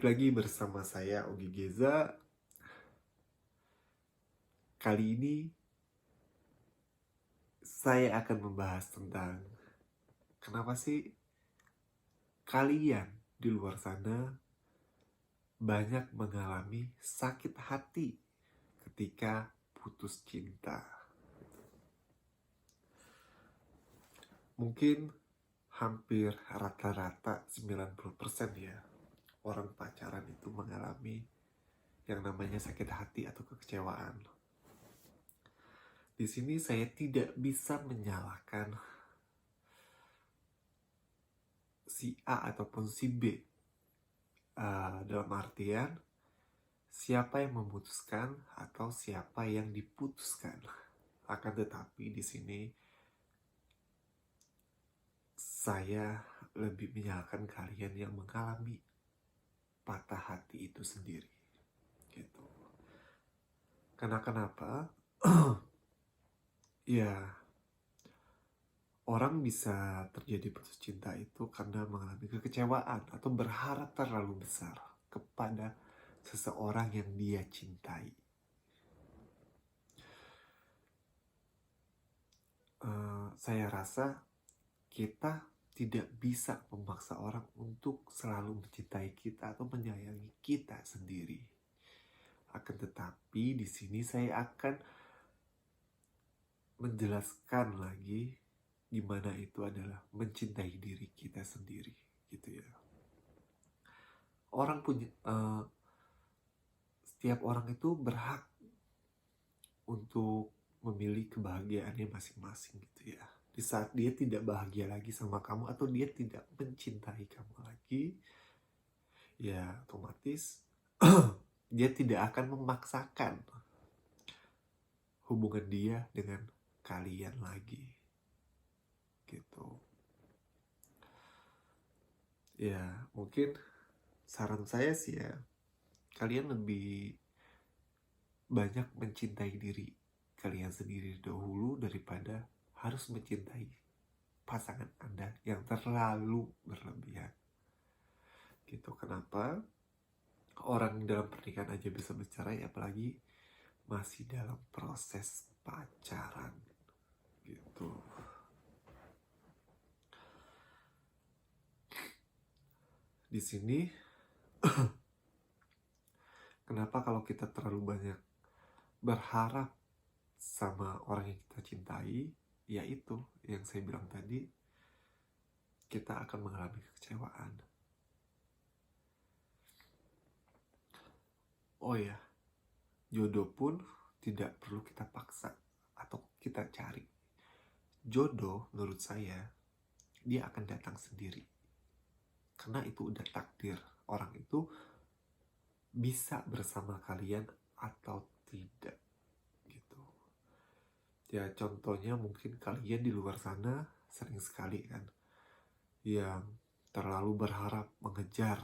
lagi bersama saya Ogi Geza. Kali ini saya akan membahas tentang kenapa sih kalian di luar sana banyak mengalami sakit hati ketika putus cinta. Mungkin hampir rata-rata 90% ya orang pacaran itu mengalami yang namanya sakit hati atau kekecewaan. Di sini saya tidak bisa menyalahkan si A ataupun si B. Dalam artian siapa yang memutuskan atau siapa yang diputuskan. Akan tetapi di sini saya lebih menyalahkan kalian yang mengalami patah hati itu sendiri. Gitu. Karena kenapa? Ya, orang bisa terjadi putus cinta itu karena mengalami kekecewaan atau berharap terlalu besar kepada seseorang yang dia cintai. Saya rasa kita tidak bisa memaksa orang untuk selalu mencintai kita atau menyayangi kita sendiri. Akan tetapi di sini saya akan menjelaskan lagi gimana itu adalah mencintai diri kita sendiri, gitu ya. Setiap orang itu berhak untuk memilih kebahagiaannya masing-masing, gitu ya. Di saat dia tidak bahagia lagi sama kamu atau dia tidak mencintai kamu lagi, ya otomatis dia tidak akan memaksakan hubungan dia dengan kalian lagi, gitu. Ya mungkin saran saya sih ya, kalian lebih banyak mencintai diri kalian sendiri dahulu daripada harus mencintai pasangan Anda yang terlalu berlebihan. Gitu. Kenapa? Orang dalam pernikahan aja bisa bercerai, apalagi masih dalam proses pacaran. Gitu. Di sini kenapa kalau kita terlalu banyak berharap sama orang yang kita cintai, yaitu yang saya bilang tadi, kita akan mengalami kekecewaan. Oh ya, jodoh pun tidak perlu kita paksa atau kita cari. Jodoh menurut saya, dia akan datang sendiri. Karena itu udah takdir. Orang itu bisa bersama kalian atau tidak. Gitu. Ya contohnya mungkin kalian di luar sana sering sekali kan yang terlalu berharap mengejar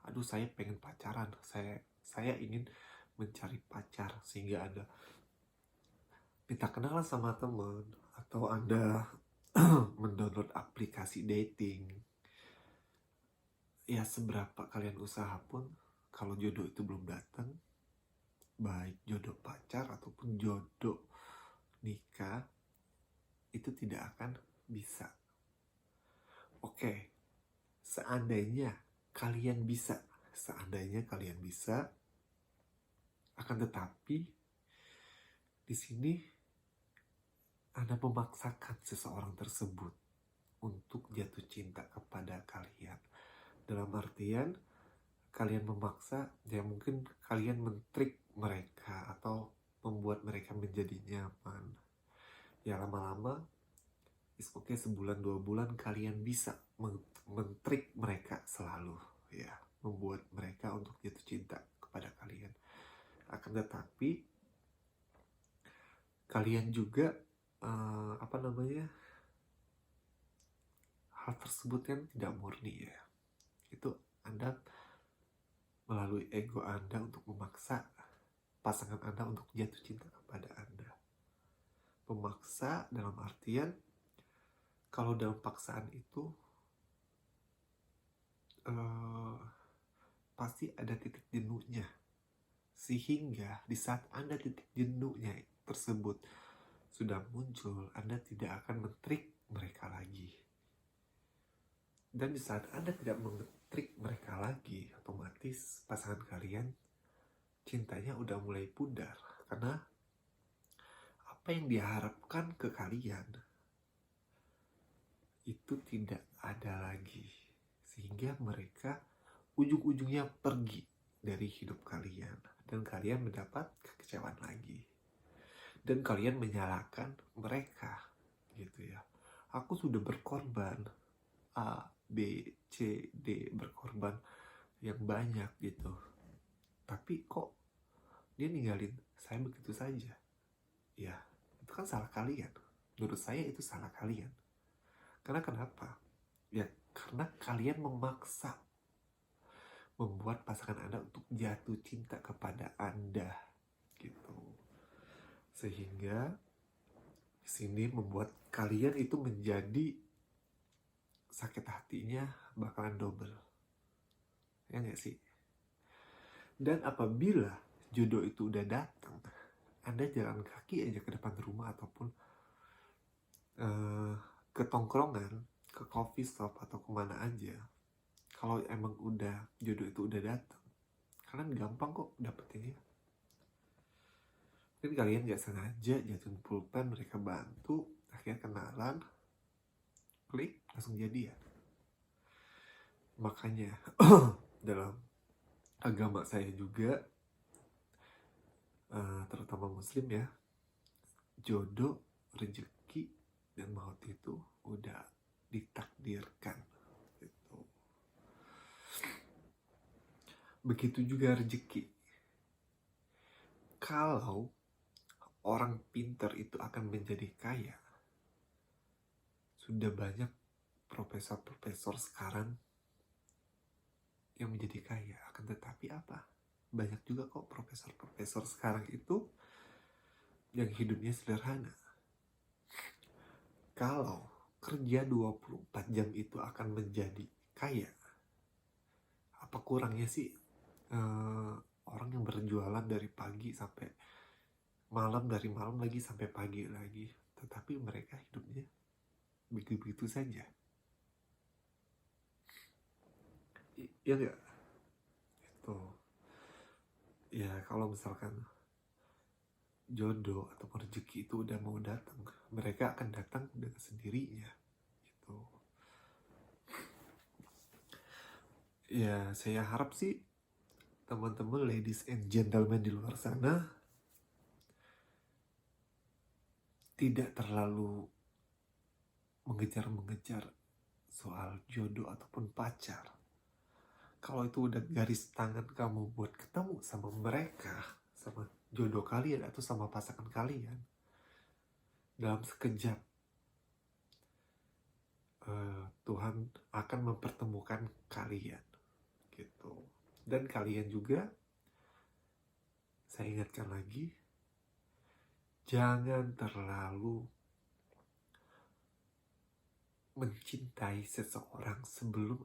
aduh saya pengen pacaran, saya ingin mencari pacar, sehingga Anda minta kenalan sama teman atau Anda mendownload aplikasi dating. Ya seberapa kalian usaha pun kalau jodoh itu belum datang, baik jodoh pacar ataupun jodoh nikah, itu tidak akan bisa. Oke, seandainya kalian bisa, akan tetapi di sini Anda memaksakan seseorang tersebut untuk jatuh cinta kepada kalian. Dalam artian kalian memaksa, ya mungkin kalian men-trick mereka atau membuat mereka menjadi nyaman. Ya lama-lama oke, sebulan 2 bulan kalian bisa men-trick mereka selalu, ya, membuat mereka untuk jatuh cinta kepada kalian. Akan tetapi kalian juga hal tersebut kan tidak murni ya. Itu Anda melalui ego Anda untuk memaksa pasangan Anda untuk jatuh cinta kepada Anda. Memaksa dalam artian kalau dalam paksaan itu eh, pasti ada titik jenuhnya. Sehingga di saat Anda titik jenuhnya tersebut sudah muncul, Anda tidak akan men-trik mereka lagi. Dan di saat Anda tidak men-trik mereka lagi, otomatis pasangan kalian cintanya udah mulai pudar. Karena apa yang diharapkan ke kalian itu tidak ada lagi. Sehingga mereka ujung-ujungnya pergi dari hidup kalian. Dan kalian mendapat kekecewaan lagi. Dan kalian menyalahkan mereka. Gitu ya. Aku sudah berkorban. A, B, C, D. Berkorban yang banyak gitu. Tapi kok dia ninggalin saya begitu saja? Ya, itu kan salah kalian. Menurut saya itu salah kalian. Karena kenapa? Ya, karena kalian memaksa membuat pasangan Anda untuk jatuh cinta kepada Anda gitu. Sehingga di sini membuat kalian itu menjadi sakit hatinya bakalan double. Ya nggak sih? Dan apabila jodoh itu udah datang, Anda jalan kaki aja ke depan rumah ataupun ke tongkrongan, ke coffee shop atau kemana aja, kalau emang udah jodoh itu udah datang, kalian gampang kok dapetinnya. Mungkin kalian gak sengaja jatuhin pulpen, mereka bantu, akhirnya kenalan, klik, langsung jadi ya. Makanya dalam agama saya juga, terutama muslim ya, jodoh, rezeki, dan maut itu udah ditakdirkan gitu. Begitu juga rezeki. Kalau orang pintar itu akan menjadi kaya, sudah banyak profesor-profesor sekarang yang menjadi kaya. Akan tetapi apa? Banyak juga kok profesor-profesor sekarang itu yang hidupnya sederhana. Kalau kerja 24 jam itu akan menjadi kaya, apa kurangnya sih orang yang berjualan dari pagi sampai malam, dari malam lagi sampai pagi lagi, tetapi mereka hidupnya begitu-begitu saja. Iya nggak? Itu ya, kalau misalkan jodoh atau rezeki itu udah mau datang, mereka akan datang dengan sendirinya gitu. Ya, saya harap sih teman-teman ladies and gentlemen di luar sana tidak terlalu mengejar-mengejar soal jodoh ataupun pacar. Kalau itu udah garis tangan kamu buat ketemu sama mereka, sama jodoh kalian atau sama pasangan kalian, dalam sekejap Tuhan akan mempertemukan kalian gitu. Dan kalian juga, saya ingatkan lagi, jangan terlalu mencintai seseorang sebelum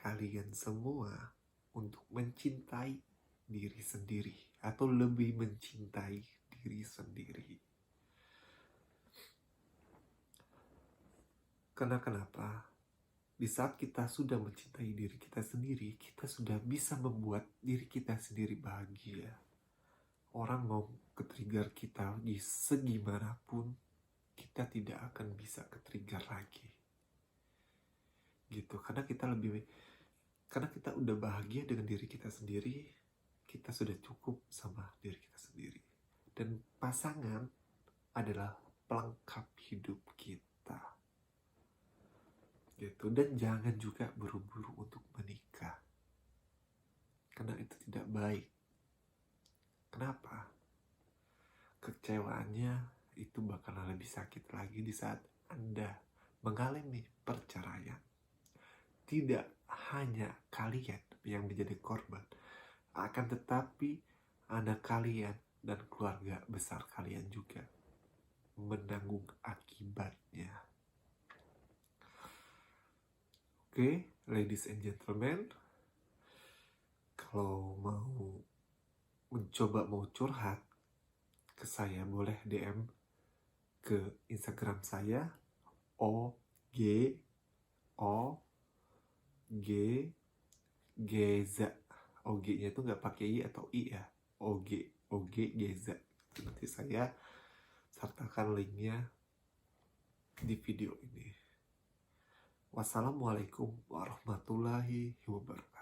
kalian semua untuk mencintai diri sendiri atau lebih mencintai diri sendiri. Karena kenapa? Di saat kita sudah mencintai diri kita sendiri, kita sudah bisa membuat diri kita sendiri bahagia. Orang mau ke-trigger kita di segimanapun, kita tidak akan bisa ke-trigger lagi. Gitu, karena kita udah bahagia dengan diri kita sendiri, kita sudah cukup sama diri kita sendiri. Dan pasangan adalah pelengkap hidup kita. Gitu. Dan jangan juga buru-buru untuk menikah. Karena itu tidak baik. Kenapa? Kecewaannya itu bakalan lebih sakit lagi di saat Anda mengalami perceraian. Tidak hanya kalian yang menjadi korban, akan tetapi anak kalian dan keluarga besar kalian juga menanggung akibatnya. Oke, ladies and gentlemen, kalau mau curhat ke saya, boleh DM ke Instagram saya OGOGGeza. OG-nya itu nggak pakai I atau I ya, OGGeza. Nanti saya sertakan linknya di video ini. Wassalamualaikum warahmatullahi wabarakatuh.